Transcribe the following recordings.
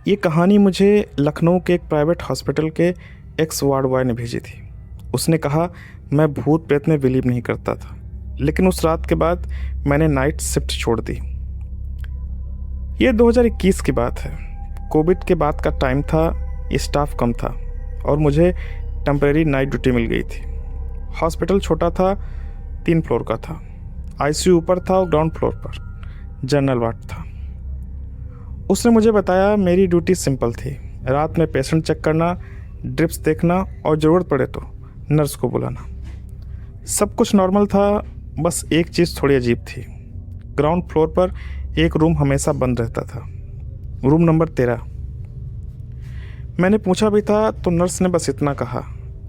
ये कहानी मुझे लखनऊ के एक प्राइवेट हॉस्पिटल के एक्स वार्ड बॉय ने भेजी थी। उसने कहा, मैं भूत प्रेत में बिलीव नहीं करता था, लेकिन उस रात के बाद मैंने नाइट शिफ्ट छोड़ दी। ये 2021 की बात है। कोविड के बाद का टाइम था, स्टाफ कम था और मुझे टेम्परेरी नाइट ड्यूटी मिल गई थी। हॉस्पिटल छोटा था, 3 फ्लोर का था। आईसीयू ऊपर था और ग्राउंड फ्लोर पर जनरल वार्ड था। उसने मुझे बताया, मेरी ड्यूटी सिंपल थी, रात में पेशेंट चेक करना, ड्रिप्स देखना और ज़रूरत पड़े तो नर्स को बुलाना। सब कुछ नॉर्मल था, बस एक चीज़ थोड़ी अजीब थी। ग्राउंड फ्लोर पर एक रूम हमेशा बंद रहता था, रूम नंबर 13। मैंने पूछा भी था तो नर्स ने बस इतना कहा,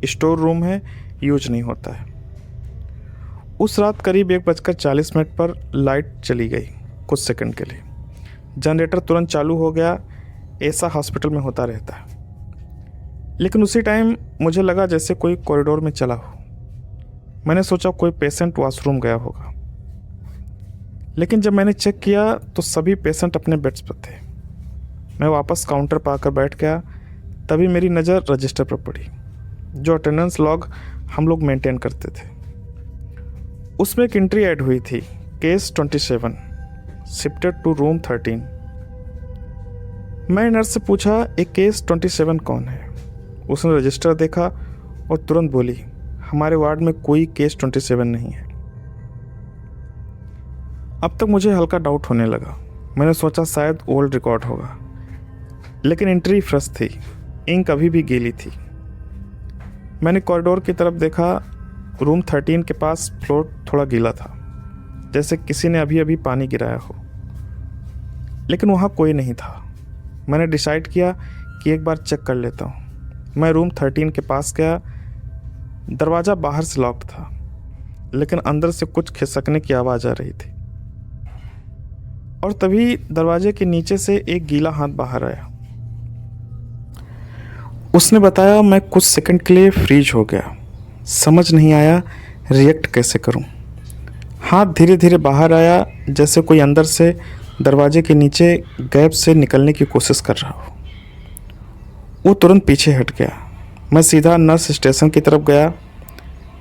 स्टोर रूम है, यूज नहीं होता है। उस रात करीब 1:40 पर लाइट चली गई कुछ सेकंड के लिए। जनरेटर तुरंत चालू हो गया। ऐसा हॉस्पिटल में होता रहता है। लेकिन उसी टाइम मुझे लगा जैसे कोई कॉरिडोर में चला हो। मैंने सोचा कोई पेशेंट वॉशरूम गया होगा, लेकिन जब मैंने चेक किया तो सभी पेशेंट अपने बेड्स पर थे। मैं वापस काउंटर पर आकर बैठ गया। तभी मेरी नज़र रजिस्टर पर पड़ी, जो अटेंडेंस लॉग हम लोग मेंटेन करते थे। उसमें एक एंट्री ऐड हुई थी, केस 27 शिफ्टेड टू रूम 13। मैं नर्स से पूछा, एक केस 27 कौन है? उसने रजिस्टर देखा और तुरंत बोली, हमारे वार्ड में कोई केस 27 नहीं है। अब तक मुझे हल्का डाउट होने लगा। मैंने सोचा शायद ओल्ड रिकॉर्ड होगा, लेकिन एंट्री फ्रेश थी, इंक अभी भी गीली थी। मैंने कॉरिडोर की तरफ देखा। रूम 13 के पास फ्लोर थोड़ा गीला था, जैसे किसी ने अभी अभी पानी गिराया हो, लेकिन वहाँ कोई नहीं था। मैंने डिसाइड किया कि एक बार चेक कर लेता हूँ। मैं रूम 13 के पास गया। दरवाज़ा बाहर से लॉक था, लेकिन अंदर से कुछ खिसकने की आवाज़ आ रही थी। और तभी दरवाजे के नीचे से एक गीला हाथ बाहर आया। उसने बताया, मैं कुछ सेकंड के लिए फ्रीज हो गया, समझ नहीं आया रिएक्ट कैसे करूं। हाथ धीरे धीरे बाहर आया, जैसे कोई अंदर से दरवाजे के नीचे गैप से निकलने की कोशिश कर रहा हो। वो तुरंत पीछे हट गया। मैं सीधा नर्स स्टेशन की तरफ गया।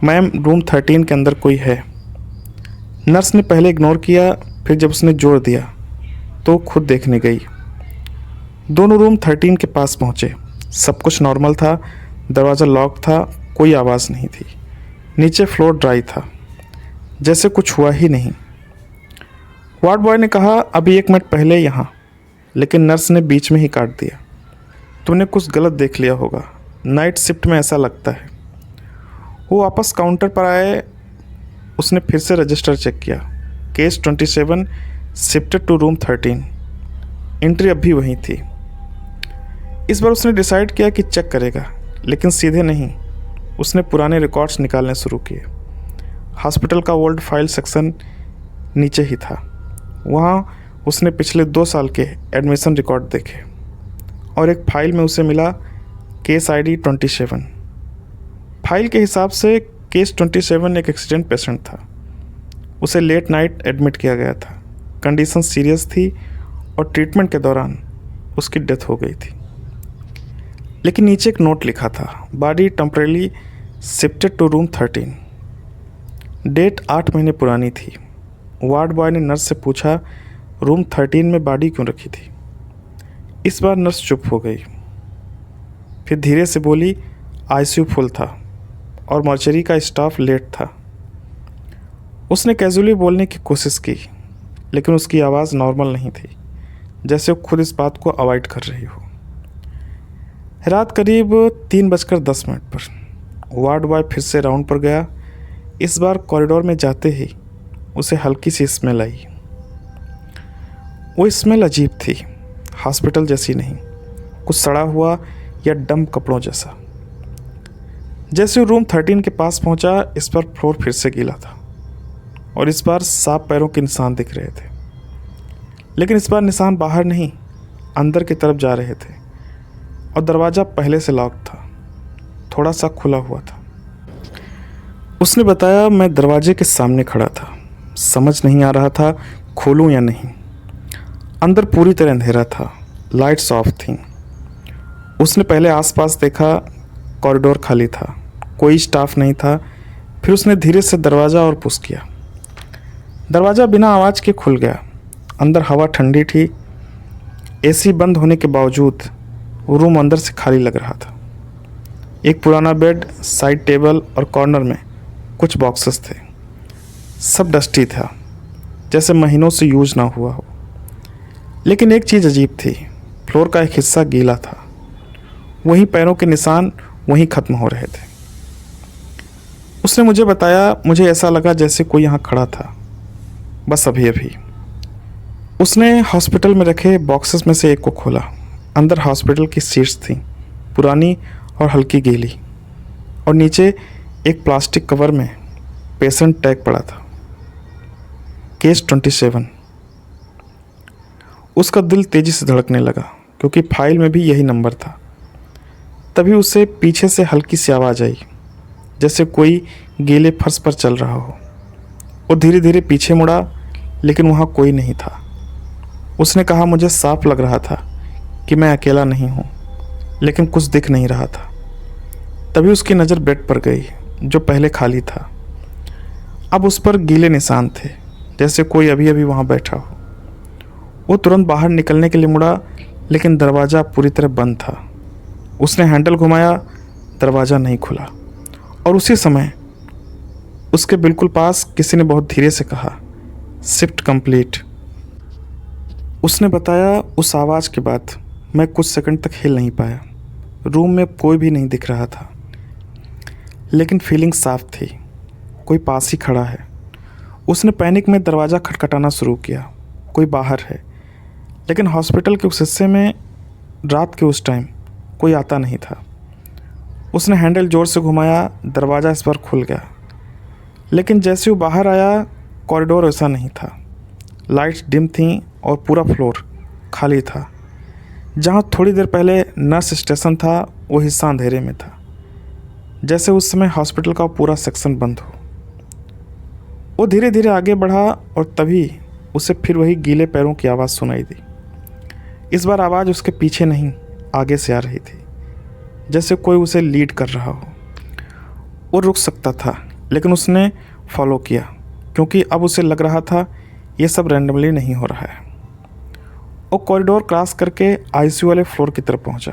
मैम, रूम 13 के अंदर कोई है? नर्स ने पहले इग्नोर किया, फिर जब उसने जोर दिया तो खुद देखने गई। दोनों रूम 13 के पास पहुँचे। सब कुछ नॉर्मल था, दरवाज़ा लॉक था, कोई आवाज़ नहीं थी। नीचे फ्लोर ड्राई था, जैसे कुछ हुआ ही नहीं। वार्ड बॉय ने कहा, अभी 1 मिनट पहले यहाँ, लेकिन नर्स ने बीच में ही काट दिया। तूने कुछ गलत देख लिया होगा, नाइट शिफ्ट में ऐसा लगता है। वो वापस काउंटर पर आए। उसने फिर से रजिस्टर चेक किया, case 27 shifted to room 13। Entry अब भी वहीं थी। इस बार उसने डिसाइड किया कि चेक करेगा, लेकिन सीधे नहीं। उसने पुराने रिकॉर्ड्स निकालने शुरू किए। हॉस्पिटल का ओल्ड फाइल सेक्शन नीचे ही था। वहाँ उसने पिछले 2 साल के एडमिशन रिकॉर्ड देखे और एक फाइल में उसे मिला केस आईडी 27। फाइल के हिसाब से केस 27 एक एक्सीडेंट पेशेंट था। उसे लेट नाइट एडमिट किया गया था। कंडीशन सीरियस थी और ट्रीटमेंट के दौरान उसकी डेथ हो गई थी। लेकिन नीचे एक नोट लिखा था, body temporarily shifted to room 13। Date 8 महीने पुरानी थी। वार्ड बॉय ने नर्स से पूछा, रूम 13 में बॉडी क्यों रखी थी? इस बार नर्स चुप हो गई। फिर धीरे से बोली, आईसीयू फुल था और मॉर्चरी का स्टाफ लेट था। उसने कैजुअली बोलने की कोशिश की, लेकिन उसकी आवाज़ नॉर्मल नहीं थी, जैसे वो खुद इस बात को अवॉइड कर रही हो। रात करीब 3:10 पर वार्ड बॉय फिर से राउंड पर गया। इस बार कॉरिडोर में जाते ही उसे हल्की सी स्मेल आई। वो स्मेल अजीब थी, हॉस्पिटल जैसी नहीं, कुछ सड़ा हुआ या डंप कपड़ों जैसा। जैसे वो रूम 13 के पास पहुंचा, इस बार फ्लोर फिर से गीला था और इस बार साफ पैरों के निशान दिख रहे थे। लेकिन इस बार निशान बाहर नहीं, अंदर की तरफ जा रहे थे और दरवाज़ा पहले से लॉक था, थोड़ा सा खुला हुआ था। उसने बताया, मैं दरवाजे के सामने खड़ा था, समझ नहीं आ रहा था खोलूं या नहीं। अंदर पूरी तरह अंधेरा था लाइट्स ऑफ थीं। उसने पहले आसपास देखा, कॉरिडोर खाली था, कोई स्टाफ नहीं था। फिर उसने धीरे से दरवाज़ा और पुश किया। दरवाज़ा बिना आवाज़ के खुल गया। अंदर हवा ठंडी थी। एसी बंद होने के बावजूद रूम अंदर से खाली लग रहा था। एक पुराना बेड, साइड टेबल और कॉर्नर में कुछ बॉक्सेस थे। सब डस्टी था, जैसे महीनों से यूज ना हुआ हो। लेकिन एक चीज़ अजीब थी, फ्लोर का एक हिस्सा गीला था। वहीं पैरों के निशान वहीं ख़त्म हो रहे थे। उसने मुझे बताया, मुझे ऐसा लगा जैसे कोई यहाँ खड़ा था, बस अभी अभी। उसने हॉस्पिटल में रखे बॉक्सेस में से एक को खोला। अंदर हॉस्पिटल की सीट्स थीं, पुरानी और हल्की गीली, और नीचे एक प्लास्टिक कवर में पेशेंट टैग पड़ा था, केस 27। उसका दिल तेज़ी से धड़कने लगा, क्योंकि फाइल में भी यही नंबर था। तभी उसे पीछे से हल्की सी आवाज़ आई, जैसे कोई गीले फर्श पर चल रहा हो। वो धीरे धीरे पीछे मुड़ा, लेकिन वहाँ कोई नहीं था। उसने कहा, मुझे साफ लग रहा था कि मैं अकेला नहीं हूँ, लेकिन कुछ दिख नहीं रहा था। तभी उसकी नज़र बेड पर गई, जो पहले खाली था। अब उस पर गीले निशान थे, जैसे कोई अभी अभी वहाँ बैठा हो। वो तुरंत बाहर निकलने के लिए मुड़ा, लेकिन दरवाज़ा पूरी तरह बंद था। उसने हैंडल घुमाया, दरवाज़ा नहीं खुला, और उसी समय उसके बिल्कुल पास किसी ने बहुत धीरे से कहा, शिफ्ट कंप्लीट। उसने बताया, उस आवाज़ के बाद मैं कुछ सेकंड तक हिल नहीं पाया। रूम में कोई भी नहीं दिख रहा था, लेकिन फीलिंग साफ थी, कोई पास ही खड़ा है। उसने पैनिक में दरवाज़ा खटखटाना शुरू किया, कोई बाहर है। लेकिन हॉस्पिटल के उस हिस्से में रात के उस टाइम कोई आता नहीं था। उसने हैंडल ज़ोर से घुमाया, दरवाज़ा इस बार खुल गया। लेकिन जैसे वो बाहर आया, कॉरिडोर ऐसा नहीं था। लाइट्स डिम थीं और पूरा फ्लोर खाली था। जहाँ थोड़ी देर पहले नर्स स्टेशन था, वो हिस्सा अंधेरे में था, जैसे उस समय हॉस्पिटल का पूरा सेक्शन बंद हो। वो धीरे धीरे आगे बढ़ा, और तभी उसे फिर वही गीले पैरों की आवाज़ सुनाई दी। इस बार आवाज़ उसके पीछे नहीं, आगे से आ रही थी, जैसे कोई उसे लीड कर रहा हो। वो रुक सकता था, लेकिन उसने फॉलो किया, क्योंकि अब उसे लग रहा था ये सब रैंडमली नहीं हो रहा है। वो कॉरिडोर क्रॉस करके आईसीयू वाले फ्लोर की तरफ पहुंचा।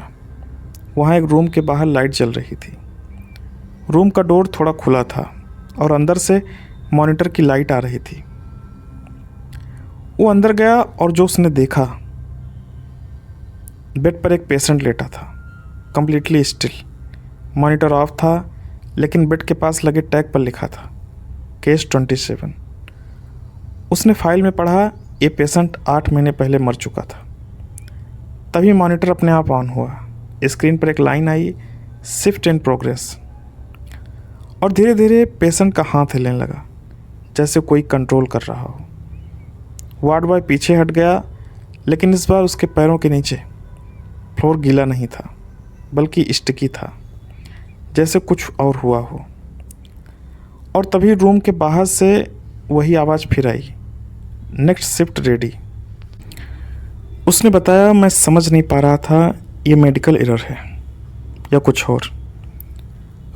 वहाँ एक रूम के बाहर लाइट जल रही थी। रूम का डोर थोड़ा खुला था, और अंदर से मॉनिटर की लाइट आ रही थी। वो अंदर गया, और जो उसने देखा, बेड पर एक पेशेंट लेटा था, कम्प्लीटली स्टिल। मॉनिटर ऑफ था, लेकिन बेड के पास लगे टैग पर लिखा था, केस 27। उसने फाइल में पढ़ा, ये पेशेंट 8 महीने पहले मर चुका था। तभी मॉनिटर अपने आप ऑन हुआ। स्क्रीन पर एक line I, shift in progress, और धीरे धीरे पेशेंट का हाथ हिलने लगा, जैसे कोई कंट्रोल कर रहा हो। वार्ड बॉय पीछे हट गया, लेकिन इस बार उसके पैरों के नीचे फ्लोर गीला नहीं था, बल्कि स्टिकी था, जैसे कुछ और हुआ हो। और तभी रूम के बाहर से वही आवाज़ फिर आई, नेक्स्ट शिफ्ट रेडी। उसने बताया, मैं समझ नहीं पा रहा था ये मेडिकल एरर है या कुछ और।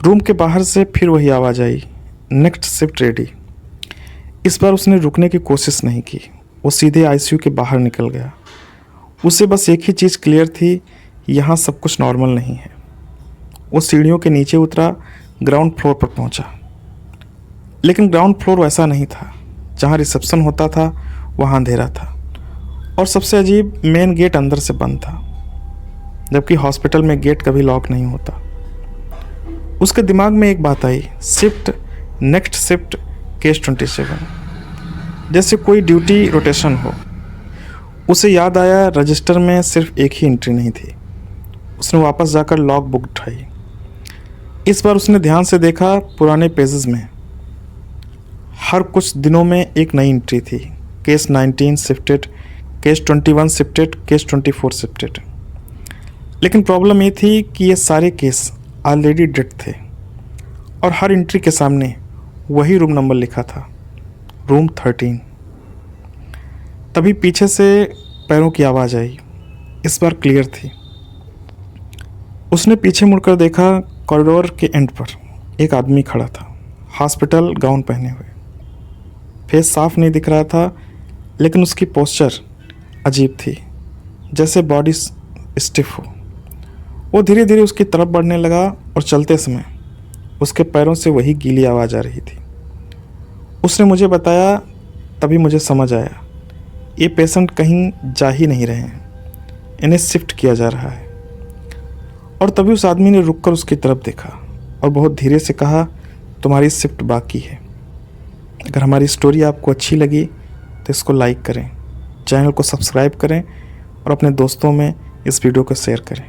रूम के बाहर से फिर वही आवाज़ आई, नेक्स्ट शिफ्ट रेडी। इस बार उसने रुकने की कोशिश नहीं की, वो सीधे आईसीयू के बाहर निकल गया। उसे बस एक ही चीज़ क्लियर थी, यहाँ सब कुछ नॉर्मल नहीं है। वो सीढ़ियों के नीचे उतरा, ग्राउंड फ्लोर पर पहुँचा। लेकिन ग्राउंड फ्लोर वैसा नहीं था। जहाँ रिसेप्शन होता था, वहाँ अंधेरा था, और सबसे अजीब, मेन गेट अंदर से बंद था, जबकि हॉस्पिटल में गेट कभी लॉक नहीं होता। उसके दिमाग में एक बात आई, शिफ्ट, नेक्स्ट शिफ्ट, केस 27, जैसे कोई ड्यूटी रोटेशन हो। उसे याद आया, रजिस्टर में सिर्फ एक ही एंट्री नहीं थी। उसने वापस जाकर लॉग बुक उठाई। इस बार उसने ध्यान से देखा, पुराने पेजेस में हर कुछ दिनों में एक नई एंट्री थी, case 19 shifted, case 21 shifted, case 24 shifted. लेकिन प्रॉब्लम ये थी कि ये सारे केस ऑलरेडी डेड थे, और हर एंट्री के सामने वही रूम नंबर लिखा था, रूम 13। तभी पीछे से पैरों की आवाज़ आई, इस बार क्लियर थी। उसने पीछे मुड़कर देखा, कॉरिडोर के एंड पर एक आदमी खड़ा था, हॉस्पिटल गाउन पहने हुए। फेस साफ नहीं दिख रहा था, लेकिन उसकी पोस्चर अजीब थी, जैसे बॉडी स्टिफ हो। वो धीरे धीरे उसकी तरफ बढ़ने लगा और चलते समय उसके पैरों से वही गीली आवाज़ आ रही थी। उसने मुझे बताया, तभी मुझे समझ आया, ये पेशेंट कहीं जा ही नहीं रहे हैं, इन्हें शिफ्ट किया जा रहा है। और तभी उस आदमी ने रुककर उसकी तरफ देखा और बहुत धीरे से कहा, तुम्हारी शिफ्ट बाकी है। अगर हमारी स्टोरी आपको अच्छी लगी तो इसको लाइक करें, चैनल को सब्सक्राइब करें और अपने दोस्तों में इस वीडियो को शेयर करें।